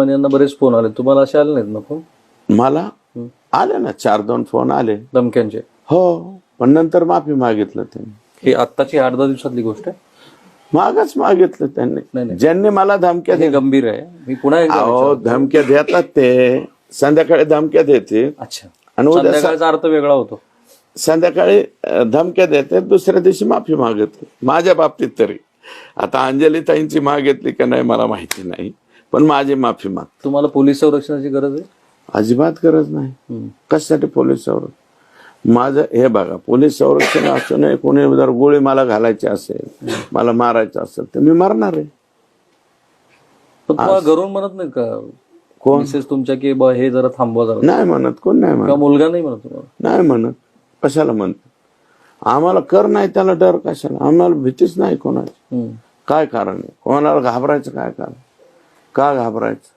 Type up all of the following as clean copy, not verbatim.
यांना बरेच फोन आले, तुम्हाला असे आले नाहीत ना फोन? मला आले ना 4-2 फोन आले धमक्यांचे? हो, पण नंतर माफी मागितलं त्यांनी. ही आत्ताची 8-10 दिवसातली गोष्ट आहे? मागच मागितलं त्यांनी. ज्यांनी मला धमक्या हे गंभीर आहे. मी पुन्हा एकदा अहो धमक्या देतात ते, संध्याकाळी धमक्या देते. अच्छा, आणि उद्या संध्याकाळचा अर्थ वेगळा होतो. संध्याकाळी धमक्या देते, दुसऱ्या दिवशी माफी मागितली. माझ्या बाबतीत तरी. आता अंजली ताईंची मागितली का नाही मला माहिती नाही, पण माझी माफी माग. तुम्हाला पोलीस संरक्षणाची गरज आहे? अजिबात गरज नाही. कशासाठी पोलीस संरक्षण? माझं हे बघा, पोलीस संरक्षण असू नये, कोणी जर गोळी मला घालायची असेल, मला मारायचं असेल तर मी मरणार आहे. पण तुम्हाला घरून म्हणत नाही का कोण? मिसेस तुमच्या की बा हे जरा थांबवा जरा? नाही म्हणत, कोण नाही म्हणत. मुलगा नाही म्हणत तुम्हाला? नाही म्हणत. कशाला म्हणत? आम्हाला कर नाही त्याला डर कशाला? आम्हाला भीतीच नाही कोणाची. काय कारण आहे? कोणाला घाबरायचं काय कारण? का घाबरायचं?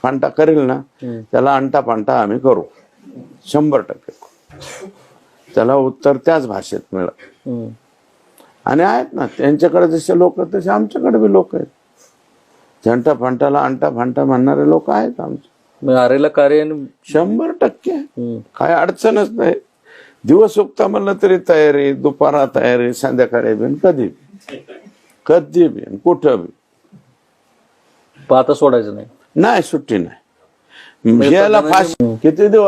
पांटा करेल ना त्याला अंटा पांटा आम्ही करू 100%. त्याला उत्तर त्याच भाषेत मिळत. आणि आहेत ना त्यांच्याकडे जसे लोक तसे आमच्याकडे बी लोक आहेत. झंटा फांटाला अंटा फांटा म्हणणारे लोक आहेत आमचे. आरेला कार्य 100%. काय अडचणच नाही. दिवस उगता म्हणलं तरी तयारी, दुपारा तयारी, संध्याकाळी बी, कधी कधी बी कुठं बी. आता सोडायचं नाही? नाही, सुट्टी नाही. याला फाशी किती दिवस